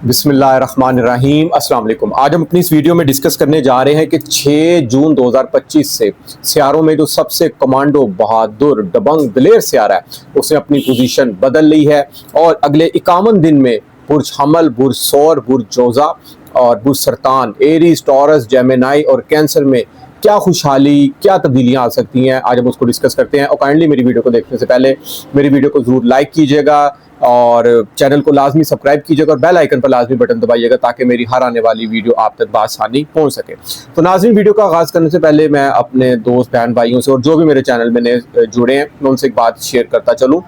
बिस्मिल्लाहिर्रहमानिर्रहीम अस्सलाम वालेकुम। आज हम अपनी इस वीडियो में डिस्कस करने जा रहे हैं कि 6 जून 2025 से सियारों में जो सबसे कमांडो बहादुर दबंग दिलेर सियारा है उसने अपनी पोजीशन बदल ली है और अगले 51 दिन में बुर्ज हमल, बुर्ज सौर, बुर्ज जोजा और बुर्ज सरतान, एरीज, टॉरस, जेमिनाई और कैंसर में क्या खुशहाली, क्या तब्दीलियां आ सकती हैं, आज हम उसको डिस्कस करते हैं। और काइंडली मेरी वीडियो को देखने से पहले मेरी वीडियो को ज़रूर लाइक कीजिएगा और चैनल को लाजमी सब्सक्राइब कीजिएगा और बेल आइकन पर लाजमी बटन दबाइएगा ताकि मेरी हर आने वाली वीडियो आप तक बआसानी पहुंच सके। तो नाज़रीन, वीडियो का आगाज़ करने से पहले मैं अपने दोस्त बहन भाइयों से और जो भी मेरे चैनल में नए जुड़े हैं मैं उनसे एक बात शेयर करता चलूँ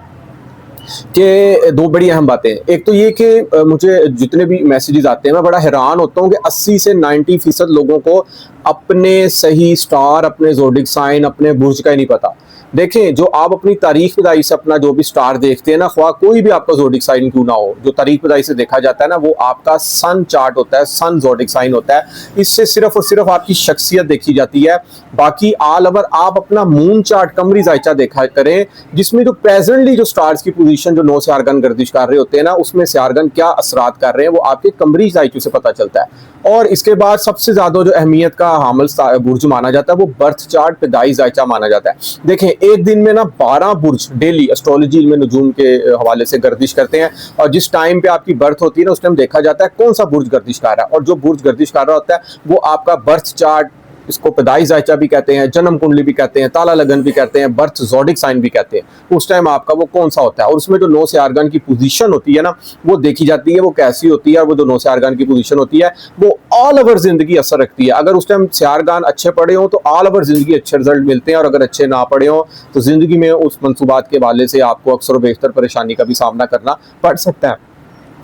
कि दो बड़ी अहम बातें हैं। एक तो ये कि मुझे जितने भी मैसेजेस आते हैं मैं बड़ा हैरान होता हूँ कि 80 से 90% लोगों को अपने सही स्टार, अपने ज़ोडिक साइन, अपने बुर्ज का ही नहीं पता। देखें, जो आप अपनी तारीख पैदाइश से अपना जो भी स्टार देखते हैं ना, ख्वाह कोई भी आपका ज़ोडिक साइन क्यों ना हो, जो तारीख पैदाइश से देखा जाता है ना वो आपका सन चार्ट होता है, सन ज़ोडिक साइन होता है। इससे सिर्फ और सिर्फ आपकी शख्सियत देखी जाती है। बाकी ऑल ओवर आप अपना मून चार्ट, कमरी जायचा देखा करें जिसमें जो प्रेजेंटली जो स्टार्स की पोजीशन जो 9 सियारगन गर्दिश कर रहे होते हैं ना, उसमें सियारगन क्या असरात कर रहे हैं वो आपके कमरी जायचे से पता चलता है। और इसके बाद सबसे ज्यादा जो अहमियत का हामिल बुर्ज माना जाता है वो बर्थ चार्ट, पैदाइश जायचा माना जाता है। देखें, एक दिन में ना 12 बुर्ज डेली एस्ट्रोलॉजी में नजूम के हवाले से गर्दिश करते हैं और जिस टाइम पे आपकी बर्थ होती है ना उस टाइम देखा जाता है कौन सा बुर्ज गर्दिश कर रहा है। और जो बुर्ज गर्दिश कर रहा होता है वो आपका बर्थ चार्ट, इसको पैदाइश जायचा भी कहते हैं, जन्म कुंडली भी कहते हैं, ताला लगन भी कहते हैं, बर्थ ज़ोडिक साइन भी कहते हैं। उस टाइम आपका वो कौन सा होता है और उसमें जो 9 सियारगन की पोजीशन होती है ना वो देखी जाती है, वो कैसी होती है। और वो जो 9 सियारगन की पोजीशन होती है वो ऑल ओवर जिंदगी असर रखती है। अगर उस टाइम सियारगन अच्छे पड़े हों तो ऑल ओवर जिंदगी अच्छे रिजल्ट मिलते हैं और अगर अच्छे ना पड़े हों तो जिंदगी में उस मंसूबात के हवाले से आपको अक्सर व बेशतर परेशानी का भी सामना करना पड़ सकता है।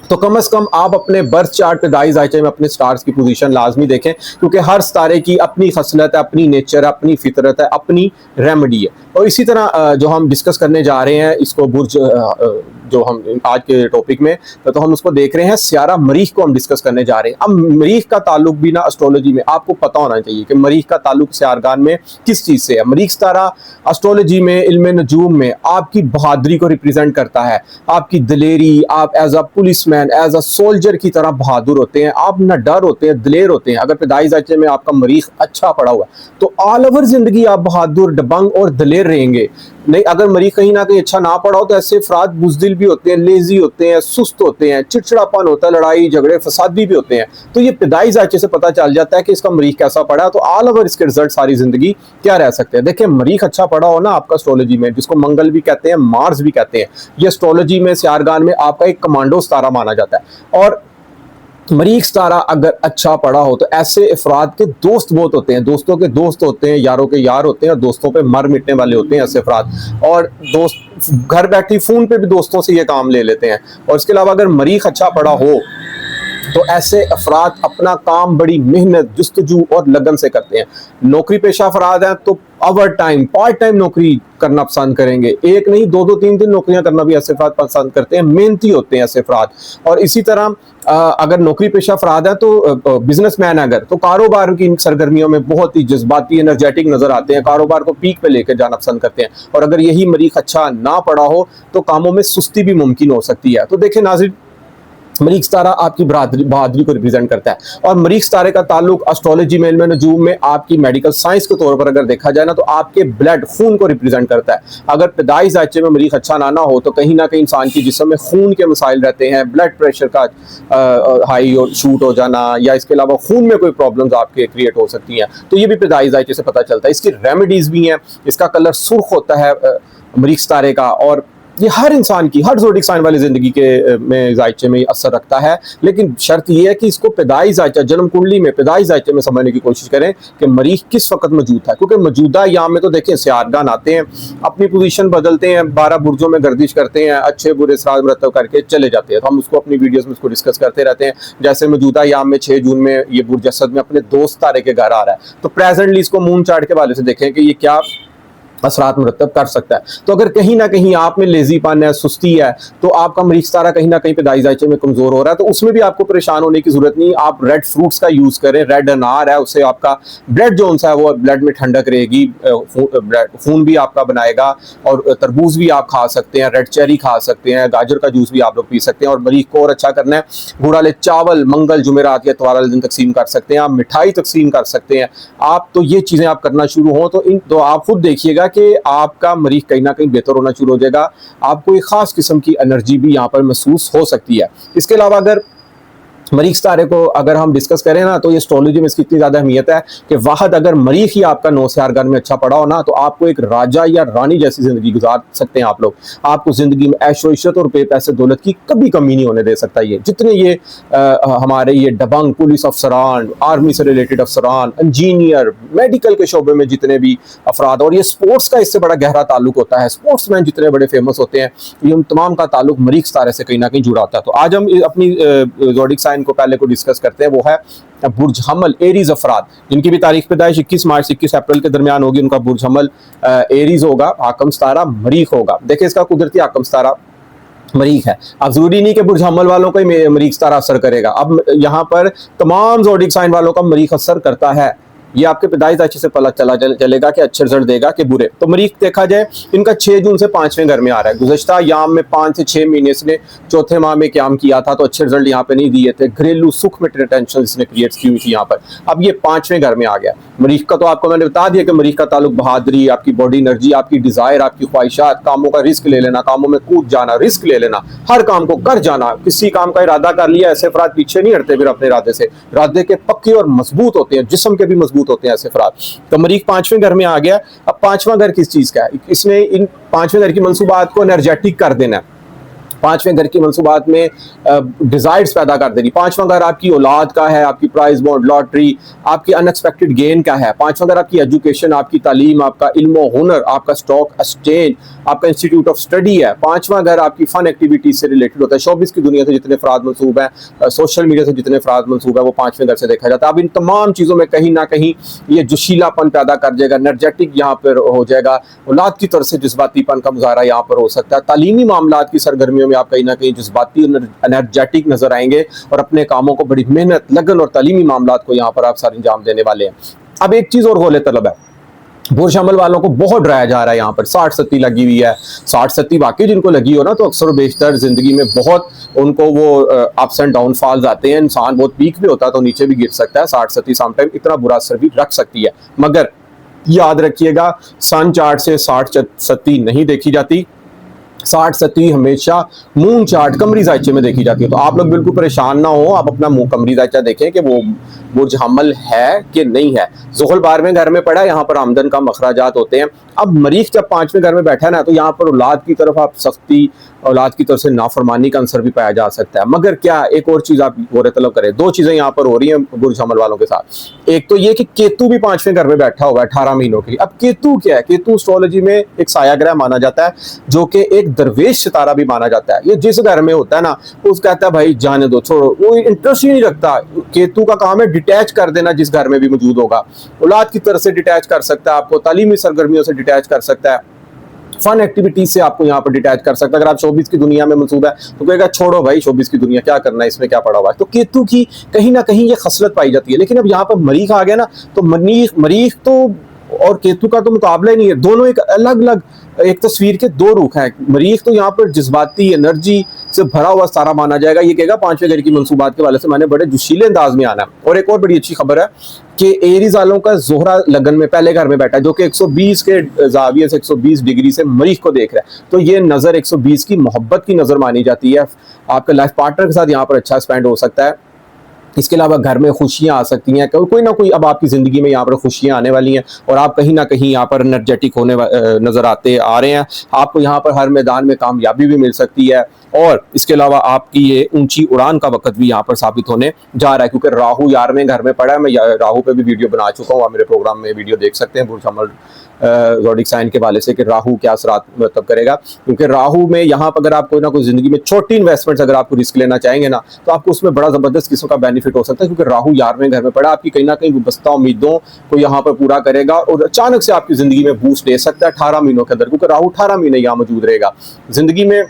तो कम से कम आप अपने बर्थ चार्ट पे दाई जायचे में अपने स्टार्स की पोजीशन लाजमी देखें, क्योंकि हर सितारे की अपनी खसलत है, अपनी नेचर है, अपनी फितरत है, अपनी रेमेडी है। और इसी तरह जो हम डिस्कस करने जा रहे हैं इसको बुर्ज, जो हम आज के टॉपिक में तो हम उसको देख रहे हैं सियारा मरीख को हम डिस्कस करने जा रहे हैं। अब मरीख का ताल्लुक भी ना एस्ट्रोलॉजी में आपको पता होना चाहिए कि मरीख का ताल्लुक सियारगान में किस चीज़ से है। मरीख सितारा एस्ट्रोलॉजी में, इल्म नजूम में आपकी बहादुरी को रिप्रेजेंट करता है, आपकी दिलेरी। आप as a policeman, as a soldier की तरह बहादुर होते हैं, आप न डर होते हैं, दिलेर होते हैं। अगर पैदाइश जायचे में आपका मरीख अच्छा पड़ा हुआ तो ऑल ओवर जिंदगी आप बहादुर, दबंग और दिलेर रहेंगे। नहीं, अगर मरीख कहीं ना कहीं अच्छा ना पड़ा हो तो ऐसे अफराद बुज़दिल भी होते हैं, लेजी होते हैं, सुस्त होते हैं, चिड़चिड़ापन होता है, लड़ाई झगड़े फसादी भी होते हैं। तो ये पैदाइश जायचे से पता चल जाता है कि इसका मरीख कैसा पड़ा, तो ऑल ओवर इसके रिजल्ट सारी जिंदगी क्या रह सकते हैं। देखिए, मरीख अच्छा पड़ा हो ना आपका एस्ट्रोलॉजी में, जिसको मंगल भी कहते हैं, मार्स भी कहते हैं, ये एस्ट्रोलॉजी में सियारगान में आपका एक कमांडो सितारा माना जाता है। और मरीख सितारा अगर अच्छा पड़ा हो तो ऐसे अफराद के दोस्त बहुत होते हैं, दोस्तों के दोस्त होते हैं, यारों के यार होते हैं और दोस्तों पे मर मिटने वाले होते हैं ऐसे अफराद। और दोस्त घर बैठी फोन पे भी दोस्तों से ये काम ले लेते हैं। और इसके अलावा अगर मरीख अच्छा पड़ा हो तो ऐसे अफराद अपना काम बड़ी मेहनत, जुस्तजू और लगन से करते हैं। नौकरी पेशा अफराद हैं तो ओवर टाइम, पार्ट टाइम नौकरी करना पसंद करेंगे, एक नहीं 2-2 3-3 नौकरियां करना भी ऐसे अफराद पसंद करते हैं, मेहनती होते हैं ऐसे अफराद। और इसी तरह अगर नौकरी पेशा अफराद है तो बिजनेसमैन अगर तो कारोबार की सरगर्मियों में बहुत ही जज्बाती, एनर्जेटिक नजर आते हैं, कारोबार को पीक पे लेकर जाना पसंद करते हैं। और अगर यही मरीख अच्छा ना पड़ा हो तो कामों में सुस्ती भी मुमकिन हो सकती है। तो देखें नाज़रीन, मरीख सितारा आपकी बहादुरी को रिप्रेजेंट करता है और मरीख सितारे का ताल्लुक एस्ट्रोलॉजी में, इल्म नजूम में आपकी मेडिकल साइंस के तौर पर अगर देखा जाए ना तो आपके ब्लड, खून को रिप्रेजेंट करता है। अगर पैदाइश जायचे में मरीख अच्छा ना हो तो कहीं ना कहीं इंसान की जिस्म में खून के मसाइल रहते हैं, ब्लड प्रेशर का हाई और शूट हो जाना, या इसके अलावा खून में कोई प्रॉब्लम्स आपके क्रिएट हो सकती हैं, तो ये भी पैदाइश जायचे से पता चलता है। इसकी रेमेडीज भी हैं, इसका कलर सुर्ख होता है मरीख सितारे का, और ये हर इंसान की, हर ज़ोडिक साइन वाली जिंदगी के में जायचे में असर रखता है। लेकिन शर्त यह है कि इसको पैदाइश जायचा, जन्म कुंडली में पैदाइश जायचे में समझने की कोशिश करें कि मरीख किस वक्त मौजूद था। क्योंकि मौजूदा याम में तो देखें सियारगान आते हैं, अपनी पोजीशन बदलते हैं, 12 बुर्जों में गर्दिश करते हैं, अच्छे बुरे असरात मुरतब करके चले जाते हैं। तो हम उसको अपनी वीडियोज़ में उसको डिस्कस करते रहते हैं। जैसे मौजूदा याम में 6 जून में ये बुर्ज असद में अपने दोस्त तारे के घर आ रहा है, तो प्रेजेंटली इसको मून चार्ट के हवाले से देखें कि ये क्या असरात मुरतब कर सकता है। तो अगर कहीं ना कहीं आप में लेजीपन है, सुस्ती है, तो आपका मरीज तारा कहीं ना कहीं पैदाइश जायचे में कमजोर हो रहा है, तो उसमें भी आपको परेशान होने की जरूरत नहीं। आप रेड फ्रूट्स का यूज करें, रेड अनार है, उससे आपका ब्लड जो है वो ब्लड में ठंडक रहेगी, खून भी आपका बनाएगा। और तरबूज भी आप खा सकते हैं, रेड चेरी खा सकते हैं, गाजर का जूस भी आप लोग पी सकते हैं। और मरीज को और अच्छा करना है, गुड़ वाले चावल मंगल जुमेरात या इतवार वाले दिन तकसीम कर सकते हैं, आप मिठाई तकसीम कर सकते हैं। आप तो ये चीजें आप करना शुरू हो तो आप खुद देखिएगा कि आपका मरीज कहीं ना कहीं बेहतर होना शुरू हो जाएगा। आपको एक खास किस्म की एनर्जी भी यहाँ पर महसूस हो सकती है। इसके अलावा अगर मरीख तारे को अगर हम डिस्कस करें ना, तो ये एस्ट्रोलॉजी में इसकी इतनी ज्यादा अहमियत है कि वाहद अगर मरीख ही आपका 9 से 8 घर में अच्छा पड़ा हो ना, तो आपको एक राजा या रानी जैसी जिंदगी गुजार सकते हैं आप लोग। आपको जिंदगी में ऐशो इशरत और रुपये पैसे दौलत की कभी कमी नहीं होने दे सकता। ये जितने ये हमारे ये दबंग पुलिस अफसरान, आर्मी से रिलेटेड अफसरान, इंजीनियर, मेडिकल के शोबे में जितने भी अफराद, और ये स्पोर्ट्स का इससे बड़ा गहरा ताल्लुक होता है, स्पोर्ट्समैन जितने बड़े फेमस होते हैं, ये उन तमाम का ताल्लुक मरीख तारे से कहीं ना कहीं जुड़ा होता है। तो आज हम अपनी ज़ोडिक साइन को पहले को डिस्कस करते हैं, वो है बुर्ज हमल एरीज अफराद, जिनकी भी तारीख पैदाइश 21 मार्च से 21 अप्रैल के दरमियान होगी। उनका बुर्ज हमल एरीज होगा, आकम सितारा मरीख होगा। देखिए इसका कुदरती आकम सितारा मरीख है। अब जरूरी नहीं कि बुर्ज हमल वालों का ही मरीख सितारा असर करेगा। अब यहाँ पर तमाम ज़ोडिक साइन वालों का मरीख असर करता है। ये आपके पैदाइश अच्छे से पता चलेगा कि अच्छे रिजल्ट देगा कि बुरे। तो मरीख देखा जाए, इनका 6 जून से 5वें घर में आ रहा है। गुज़श्ता याम में 5 से 6 महीने इसने चौथे माह में क्याम किया था, तो अच्छे रिजल्ट यहाँ पे नहीं दिए थे। घरेलू सुख में टेंशन इसने क्रिएट की हुई थी यहाँ पर। अब ये 5वें घर में आ गया। मरीख का तो आपको मैंने बता दिया कि मरीख का ताल्लुक बहादुरी, आपकी बॉडी एनर्जी, आपकी डिजायर, आपकी ख्वाहिशात, कामों का रिस्क ले लेना, कामों में कूद जाना, रिस्क ले लेना, हर काम को कर जाना। किसी काम का इरादा कर लिया, ऐसे अफराद पीछे नहीं हटते फिर अपने इरादे से। इरादे के पक्के और मजबूत होते हैं, जिस्म के भी मजबूत होते हैं अफराद। तो मरीख 5वें घर में आ गया। अब 5वां घर किस चीज का है? इसने इन 5वें घर की मंसूबात को एनर्जेटिक कर देना है। 5वें घर की मंसूबात में डिजायर्स पैदा कर देनी। 5वां घर आपकी औलाद का है, आपकी प्राइज बॉन्ड, लॉटरी, आपकी अनएक्सपेक्टेड गेन का है। 5वां घर आपकी एजुकेशन, आपकी तालीम, आपका इल्म हुनर, आपका स्टॉक एक्सचेंज, आपका इंस्टीट्यूट ऑफ स्टडी है। 5वां घर आपकी फन एक्टिविटीज से रिलेटेड होता है। शोबिस की दुनिया से जितने अफराद मंसूब हैं, सोशल मीडिया से जितने अफराद मंसूब है, वो 5वें घर से देखा जाता है। अब इन तमाम चीज़ों में कहीं ना कहीं ये जोशीलापन पैदा कर जाएगा, एनर्जेटिक यहाँ पर हो जाएगा। औलाद की तरफ से जज्बातीपन का मुजाहरा यहाँ पर हो सकता है। तालीमी मामलात की सरगर्मियों में आप कहीं ना कहीं जज्बाती एनर्जेटिक नजर आएंगे और अपने कामों को बड़ी मेहनत, लगन और तालीमी मामलात को यहाँ पर आप सर अंजाम देने वाले हैं। अब एक चीज़ और गौले तलब है, बुर्ज हमल वालों को बहुत डराया जा रहा है। यहाँ पर 60-70 लगी हुई है। 60-70 वाकई जिनको लगी हो ना, तो अक्सर बेशतर जिंदगी में बहुत उनको वो अप्स एंड डाउनफॉल्स आते हैं। इंसान बहुत पीक भी होता है तो नीचे भी गिर सकता है। 60-70 समटाइम इतना बुरा असर भी रख सकती है। मगर याद रखिएगा, सन चार्ट से 60-70 नहीं देखी जाती। 60-70 हमेशा मून चार्ट कमरी जायचे में देखी जाती है। तो आप लोग बिल्कुल परेशान ना हो, आप अपना मुंह कमरी जायचा देखें कि वो बुर्ज हमल है कि नहीं है। ज़ुहल 12वें घर में पड़ा है, यहाँ पर आमदन का मखराजात होते हैं। अब मरीख जब 5वें घर में बैठा है ना, तो यहाँ पर औलाद की तरफ आप सख्ती, औलाद की तरफ से नाफरमानी का अंसर भी पाया जा सकता है। मगर क्या एक और चीज़ आप गौर तलब करें, 2 चीज़ें यहाँ पर हो रही हैं बुर्ज हमल वालों के साथ। एक तो ये कि केतु भी 5वें घर में बैठा हुआ है 18 महीनों के लिए। अब केतु क्या है? केतु एस्ट्रोलॉजी में एक साया ग्रह माना जाता है, जो कि एक दरवेश सितारा भी माना जाता है। ये जिस घर में होता है ना, उस कहता है भाई जाने दो, छोड़ो, वो इंटरेस्ट ही नहीं रखता। केतु का काम है डिटैच कर देना जिस घर में भी मौजूद होगा। औलाद की तरफ से डिटैच कर सकता है, आपको तालीमी सरगर्मियों से डिटैच कर सकता है, फन एक्टिविटीज से आपको यहाँ पर डिटैच कर सकता है। अगर आप शोबिस की दुनिया में मंसूब है तो कहेगा छोड़ो भाई शोबिस की दुनिया, क्या करना है, इसमें क्या पड़ा हुआ है। तो केतु की कहीं ना कहीं ये खसलत पाई जाती है। लेकिन अब यहाँ पर मरीख आ गया ना, तो मरीख तो और केतु का तो मुकाबला ही नहीं है। दोनों एक अलग अलग एक तस्वीर के 2 रुख हैं। मरीख तो यहाँ पर जज्बाती एनर्जी से भरा हुआ सारा माना जाएगा। ये कहेगा 5वें घर की मंसूबात के वाले से मैंने बड़े जोशीले अंदाज में आना है। और एक और बड़ी अच्छी खबर है कि एरीज वालों का जोहरा लगन में पहले घर में बैठा है, जो कि 120 के जाविये से 120 डिग्री से मरीख को देख रहा है। तो ये नजर 120 की मोहब्बत की नजर मानी जाती है। आपके लाइफ पार्टनर के साथ यहाँ पर अच्छा स्पेंड हो सकता है। इसके अलावा घर में खुशियां आ सकती हैं, कोई ना कोई अब आपकी ज़िंदगी में यहाँ पर खुशियां आने वाली हैं और आप कहीं ना कहीं यहाँ पर एनर्जेटिक होने नज़र आ रहे हैं। आपको यहाँ पर हर मैदान में कामयाबी भी मिल सकती है। और इसके अलावा आपकी ये ऊंची उड़ान का वक्त भी यहाँ पर साबित होने जा रहा है, क्योंकि राहु 11वें घर में पड़ा है। मैं राहु पे भी वीडियो बना चुका हूँ, आप मेरे प्रोग्राम में वीडियो देख सकते हैं बुर्ज हमल ज़ोडिक साइन के वाले से कि राहु क्या असरात मतलब करेगा। क्योंकि राहु में यहाँ पर अगर आप कोई ना कोई ज़िंदगी में छोटी इन्वेस्टमेंट्स अगर आपको रिस्क लेना चाहेंगे ना, तो आपको उसमें बड़ा ज़बरदस्त किस्म का बेनिफिट बेनिफिट हो सकता है, क्योंकि राहु 11वें घर में पड़ा, आपकी कहीं ना कहीं वाबस्ता उम्मीदों को यहाँ पर पूरा करेगा और अचानक से आपकी जिंदगी में बूस्ट दे सकता है 18 महीनों के अंदर, क्योंकि राहु 18 महीने यहाँ मौजूद रहेगा। जिंदगी में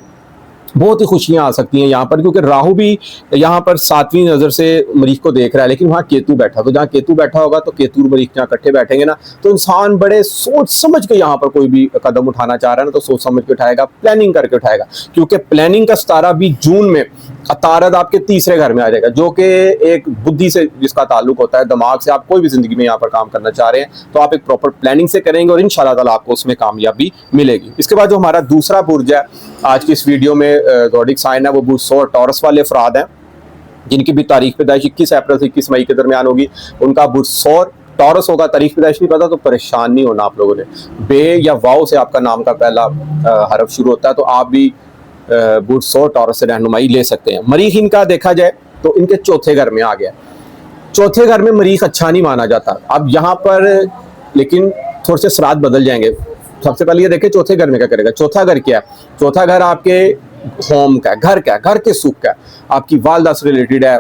बहुत ही खुशियां आ सकती हैं यहाँ पर, क्योंकि राहु भी यहाँ पर 7वीं नजर से मरीख को देख रहा है, लेकिन वहाँ केतु बैठा, तो जहाँ केतु बैठा होगा तो केतु और मरीख जहाँ इकट्ठे बैठेंगे ना, तो इंसान बड़े सोच समझ के यहाँ पर कोई भी कदम उठाना चाह रहा है ना, तो सोच समझ के उठाएगा, प्लानिंग करके उठाएगा, क्योंकि प्लानिंग का सितारा भी जून में अतारद आपके तीसरे घर में आ जाएगा, जो कि एक बुद्धि से जिसका ताल्लुक होता है, दिमाग से। आप कोई भी जिंदगी में यहाँ पर काम करना चाह रहे हैं तो आप एक प्रॉपर प्लानिंग से करेंगे और इंशाल्लाह ताला आपको उसमें कामयाबी मिलेगी। इसके बाद जो हमारा दूसरा बुर्ज है आज की इस वीडियो में, ज़ोडिक साइन है, वो बुर्ज सौर टॉरस वाले अफराद हैं जिनकी भी तारीख पैदाइश 21 अप्रैल से 21 मई के दरमियान होगी। उनका बुर्ज सौर टॉरस होगा। तारीख पैदाइश नहीं पता तो परेशान नहीं होना आप लोगों ने। बे या वाव से आपका नाम का पहला हरफ शुरू होता है, तो आप भी बुर्ज सौर टॉरस से रहनुमाई ले सकते हैं। मरीख इनका देखा जाए तो इनके चौथे घर में आ गया। चौथे घर में मरीख अच्छा नहीं माना जाता। अब यहाँ पर लेकिन थोड़े से श्राद्ध बदल जाएंगे। सबसे पहले ये देखें चौथे घर में क्या करेगा। चौथा घर क्या है? चौथा घर आपके होम का है, घर का है, घर के सुख का है, आपकी वालदा से रिलेटेड है,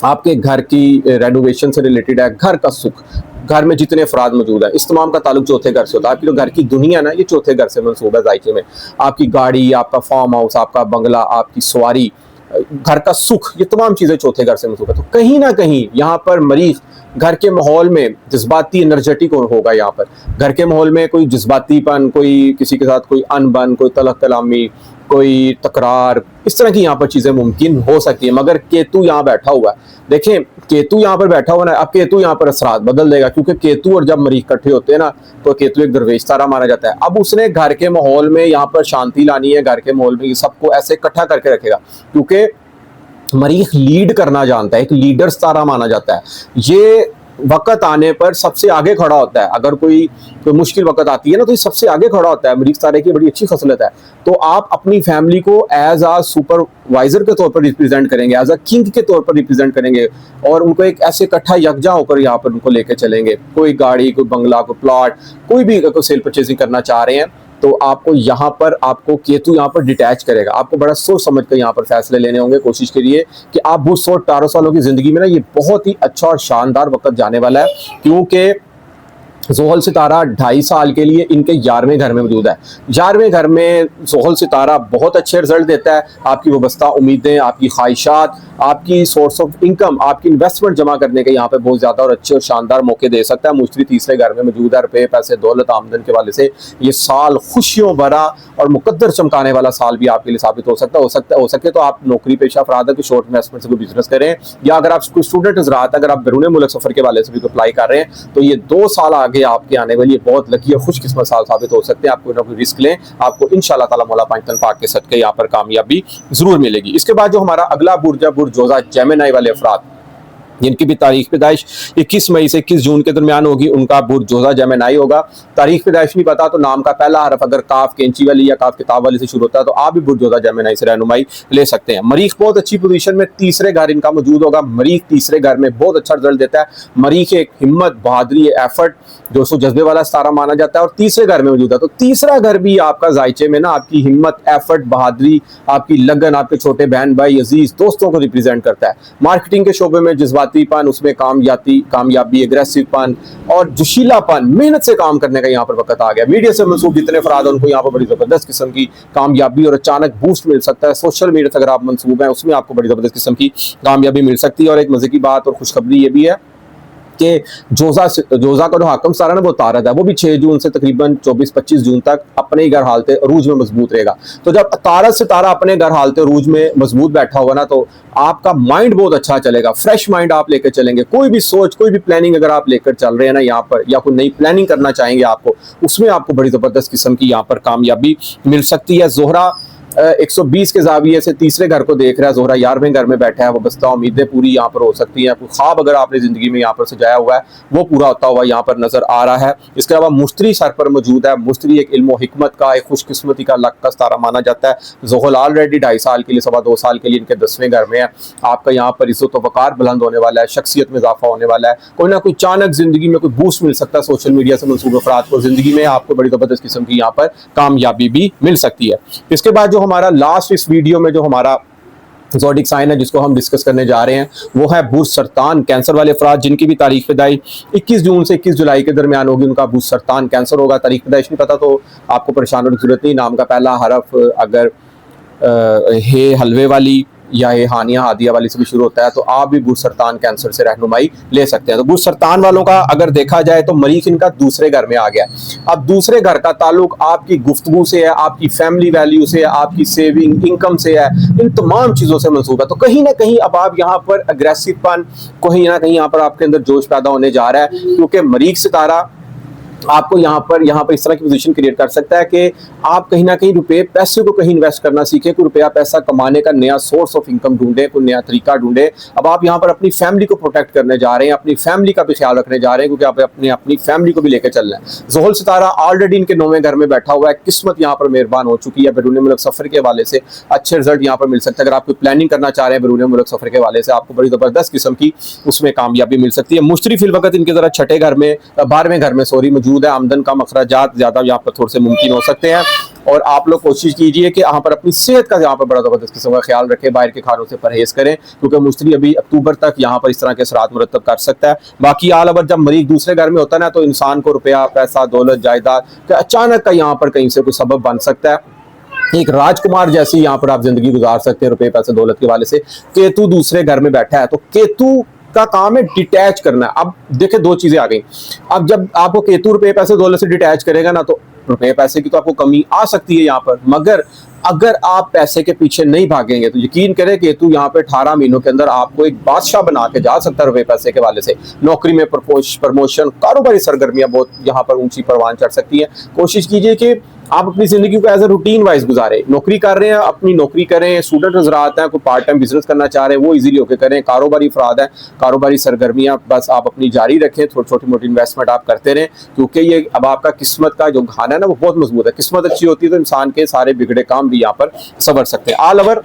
आपके घर की रेनोवेशन से रिलेटेड है, घर का सुख, घर में जितने अफराद मौजूद है, इस तमाम का ताल्लुक चौथे घर से होता है। आपकी जो घर की दुनिया ना, ये चौथे घर से मंसूब है जायके में। आपकी गाड़ी, आपका फार्म हाउस, आपका बंगला, आपकी सवारी, घर का सुख, ये तमाम चीज़ें चौथे घर से मंसूब है। तो कहीं ना कहीं यहाँ पर मरीख घर के माहौल में जज्बाती एनर्जेटिक होगा। यहाँ पर घर के माहौल में कोई जज्बातीपन, कोई किसी के साथ कोई अनबन, कोई तलख कलामी, कोई तकरार, इस तरह की यहाँ पर चीज़ें मुमकिन हो सकती है। मगर केतु यहाँ बैठा हुआ है, देखें केतु यहाँ पर बैठा हुआ ना, अब केतु यहाँ पर असरात बदल देगा, क्योंकि केतु और जब मरीख इकट्ठे होते हैं ना, तो केतु एक दरवेश तारा माना जाता है। अब उसने घर के माहौल में यहाँ पर शांति लानी है, घर के माहौल में ये सबको ऐसे इकट्ठा करके रखेगा, क्योंकि मरीख लीड करना जानता है, एक लीडर तारा माना जाता है। ये वक्त आने पर सबसे आगे खड़ा होता है। अगर कोई मुश्किल वक्त आती है ना, तो ये सबसे आगे खड़ा होता है। मरीख तारे की बड़ी अच्छी खसलत है। तो आप अपनी फैमिली को एज आ सुपरवाइजर के तौर पर रिप्रेजेंट करेंगे, एज अ किंग के तौर पर रिप्रेजेंट करेंगे, और उनको एक ऐसे इकट्ठा यकजा होकर यहाँ पर उनको लेके चलेंगे। कोई गाड़ी, कोई बंगला, कोई प्लॉट, कोई भी कोई सेल परचेजिंग करना चाह रहे हैं, तो आपको यहाँ पर आपको केतु यहाँ पर डिटैच करेगा। आपको बड़ा सोच समझ कर यहाँ पर फैसले लेने होंगे। कोशिश करिए कि आप बुर्ज सौर टॉरस वालों की जिंदगी में ना, ये बहुत ही अच्छा और शानदार वक्त जाने वाला है, क्योंकि ज़ोहल सितारा 2.5 साल के लिए इनके 11वें घर में मौजूद है। 11वें घर में ज़ोहल सितारा बहुत अच्छे रिजल्ट देता है। आपकी वाबस्ता उम्मीदें, आपकी ख्वाहिशात, आपकी सोर्स ऑफ इनकम, आपकी इन्वेस्टमेंट जमा करने के यहाँ पे बहुत ज़्यादा और अच्छे और शानदार मौके दे सकता है। मुश्तरी तीसरे घर में मौजूद है। रुपये, पैसे, दौलत, आमदन के वाले से ये साल खुशियों भरा और मुकद्दर चमकाने वाला साल भी आपके लिए साबित हो सकता है। हो सके तो आप नौकरी पेशा अफराद की शॉर्ट इन्वेस्टमेंट से कोई बिजनेस करें, या अगर आप कोई स्टूडेंट हज़रात, अगर आप बैरून मुल्क सफ़र के वाले से भी अप्लाई कर रहे हैं, तो ये 2 साल आगे आपके आने वाली बहुत लकी और खुशकिस्मत साल साबित हो सकते हैं। आप कोई ना कोई रिस्क लें, आपको इंशाल्लाह ताला मौला पांचतन पाक के सदके यहाँ पर कामयाबी जरूर मिलेगी। इसके बाद जो हमारा अगला बुर्ज है, बुर्ज जोजा जेमिनी वाले अफराद, जिनकी भी तारीख पैदाइश 21 मई से 21 जून के दरमियान होगी, उनका बुर्ज जोजा जेमिनी होगा। तारीख पैदाइश नहीं पता तो नाम का पहला हरफ अगर काफ कैंची वाली या काफ किताब वाली से शुरू होता है, तो आप भी बुर्ज जोजा जेमिनी से रहनुमाई ले सकते हैं। मरीख बहुत अच्छी पोजीशन में तीसरे घर इनका मौजूद होगा। मरीख तीसरे घर में बहुत अच्छा रिजल्ट देता है। मरीख एक हिम्मत, बहादुरी, एफर्ट, जोशो जज्बे वाला सितारा माना जाता है, और तीसरे घर में मौजूद है। तो तीसरा घर भी आपका जायचे में ना आपकी हिम्मत, एफर्ट, बहादुरी, आपकी लगन, आपके छोटे बहन भाई, अजीज दोस्तों को रिप्रेजेंट करता है। मार्केटिंग के शोबे में जज्बातीपन, उसमें कामयाबी, एग्रेसिवपन और जोशीलापन, मेहनत से काम करने का यहाँ पर वक्त आ गया। मीडिया से मंसूब जितने अफराद हैं उनको यहाँ पर बड़ी जबरदस्त किस्म की कामयाबी और अचानक बूस्ट मिल सकता है। सोशल मीडिया से अगर आप मंसूब हैं, उसमें आपको बड़ी जबरदस्त किस्म की कामयाबी मिल सकती है। और एक मजे की बात और खुशखबरी ये भी है कि जोजा का जो हाकम सितारा ना, वो तारद है, वो भी 6 जून से तकरीबन 24-25 जून तक अपने ही घर हालते अरूज में मजबूत रहेगा। तो जब तारद सितारा अपने घर हालते अरूज में मजबूत बैठा होगा ना, तो आपका माइंड बहुत अच्छा चलेगा, फ्रेश माइंड आप लेकर चलेंगे। कोई भी सोच, कोई भी प्लानिंग अगर आप लेकर चल रहे हैं ना यहाँ पर, या कोई नई प्लानिंग करना चाहेंगे आपको, उसमें आपको बड़ी जबरदस्त किस्म की यहाँ पर कामयाबी मिल सकती है। जोहरा 120 के जाविये से तीसरे घर को देख रहा है। जोहरा 11वें घर में बैठा है। वो बस्ता उम्मीदें पूरी यहाँ पर हो सकती हैं। कोई ख्वाब अगर आपने जिंदगी में यहाँ पर सजाया हुआ है, वो पूरा होता हुआ यहाँ पर नजर आ रहा है। इसके अलावा मुश्तरी सर पर मौजूद है। मुश्तरी एक इल्म हिकमत का, एक खुशकिस्मती का लक का सितारा माना जाता है। ज़ोहल ऑलरेडी 2.5 साल के लिए, 2.25 साल के लिए इनके 10वें घर में है। आपका यहाँ पर इज्जत व वकार बुलंद होने वाला है, शख्सियत में इजाफा होने वाला है। कोई ना कोई अचानक जिंदगी में कोई बूस्ट मिल सकता है। सोशल मीडिया से मंसूब अफराद को जिंदगी में आपको बड़ी जबरदस्त किस्म की यहाँ पर कामयाबी भी मिल सकती है। इसके बाद जो हमारा लास्ट इस वीडियो में जो हमारा ज़ोडिक साइन है जिसको हम डिस्कस करने जा रहे हैं, वो है बुर्ज सरतान। कैंसर वाले अफराद जिनकी भी तारीख पैदाइश 21 जून से 21 जुलाई के दरमियान होगी, उनका बुर्ज सरतान कैंसर होगा। तारीख पैदाइश नहीं पता तो आपको परेशान होने की जरूरत नहीं। नाम का पहला हरफ अगर हे हलवे वाली या ये हानिया हादिया वाली से भी शुरू होता है तो आप भी बुर्ज सरतान कैंसर से रहनुमाई ले सकते हैं। तो बुर्ज सरतान वालों का अगर देखा जाए तो मरीज इनका दूसरे घर में आ गया। अब दूसरे घर का ताल्लुक आपकी गुफ्तगू से है, आपकी फैमिली वैल्यू से है, आपकी सेविंग इनकम से है, इन तमाम चीज़ों से मंसूब है। तो कहीं ना कहीं अब आप यहाँ पर अग्रेसिवपन, कहीं ना कहीं यहाँ पर आपके अंदर जोश पैदा होने जा रहा है, क्योंकि मरीज सितारा आपको यहाँ पर इस तरह की पोजीशन क्रिएट कर सकता है कि आप कहीं ना कहीं रुपए पैसे को कहीं इन्वेस्ट करना सीखें, कोई रुपया पैसा कमाने का नया सोर्स ऑफ इनकम ढूंढे, कोई नया तरीका ढूंढे। अब आप यहाँ पर अपनी फैमिली को प्रोटेक्ट करने जा रहे हैं, अपनी फैमिली का भी ख्याल रखने जा रहे हैं, क्योंकि आप अपनी फैमिली को भी लेकर चल रहे हैं। ज़ोहल सितारा ऑलरेडी इनके 9वें घर में बैठा हुआ है, किस्मत यहाँ पर मेहरबान हो चुकी है। बैरून मुल्क सफर के हवाले से अच्छे रिजल्ट यहाँ पर मिल सकते हैं। अगर आप कोई प्लानिंग करना चाह रहे हैं बैरून मुल्क सफर के हवाले से, आपको बड़ी ज़बरदस्त किस्म की उसमें कामयाबी मिल सकती है। मुश्तरी फिल वक्त इनके ज़रा छठे घर में 12वें घर में मौजूद है। आमदन का अखराजात ज़्यादा यहाँ पर थोड़े से मुमकिन हो सकते हैं। और आप लोग कोशिश कीजिए कि यहाँ पर अपनी सेहत का यहाँ पर बड़ा ज़बरदस्त किस्म का ख्याल रखें, बाहर के खानों से परहेज करें, क्योंकि मुश्तरी अभी अक्टूबर तक यहाँ पर इस तरह के असरात मुरतब कर सकता है। बाकी आल ओवर जब मरीज दूसरे घर में होता है ना, तो इंसान को रुपया पैसा दौलत जायदाद का अचानक का यहाँ पर कहीं से कोई सबब बन सकता है। एक राजकुमार जैसी यहाँ पर आप जिंदगी गुजार सकते हैं रुपये पैसे दौलत के वाले से। केतु दूसरे घर में बैठा है, तो केतु का काम है डिटैच करना। अब देखिए दो चीजें आ गई। अब जब आपको केतु रुपये पैसे दौलत से डिटैच करेगा ना, तो रुपये पैसे की तो आपको कमी आ सकती है यहाँ पर, मगर अगर आप पैसे के पीछे नहीं भागेंगे तो यकीन करें केतु यहाँ पे 18 महीनों के अंदर आपको एक बादशाह बना के जा सकता है रुपये पैसे के वाले से। नौकरी में प्रमोशन, कारोबारी सरगर्मियां बहुत यहाँ पर ऊंची परवान चढ़ सकती हैं। कोशिश कीजिए कि आप अपनी जिंदगी को एज ए रूटीन वाइज गुजारें। नौकरी कर रहे हैं, अपनी नौकरी करें। स्टूडेंट हजरात हैं, कोई पार्ट टाइम बिजनेस करना चाह रहे हैं, वो इजीली होकर करें। कारोबारी अफराद हैं, कारोबारी सरगर्मियां बस आप अपनी जारी रखें, थोड़ी छोटी मोटी इन्वेस्टमेंट आप करते रहें, क्योंकि ये अब आपका किस्मत का जो खाना है ना, वो बहुत मजबूत है। किस्मत अच्छी होती है तो इंसान के सारे बिगड़े काम भी यहाँ पर संवर सकते हैं। ऑल ओवर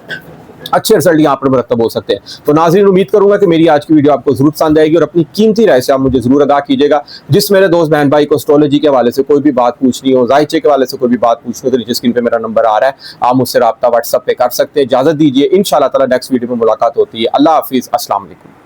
अच्छे रिजल्ट यहाँ पर मरतब हो सकते हैं। तो नाज़रीन, उम्मीद करूंगा कि मेरी आज की वीडियो आपको जरूर पसंद आएगी और अपनी कीमती राय से आप मुझे जरूर आगाह कीजिएगा। जिस मेरे दोस्त बहन भाई को एस्ट्रोलॉजी के हवाले से कोई भी बात पूछनी हो, जायचे के हवाले से कोई भी बात पूछनी हो, तो नीचे स्क्रीन पे मेरा नंबर आ रहा है, आप मुझसे रब्ता व्हाट्सएप पे कर सकते हैं। इजाजत दीजिए, इंशाअल्लाह ताला नेक्स्ट वीडियो में मुलाकात होती है। अल्लाह हाफिज, अस्सलाम वालेकुम।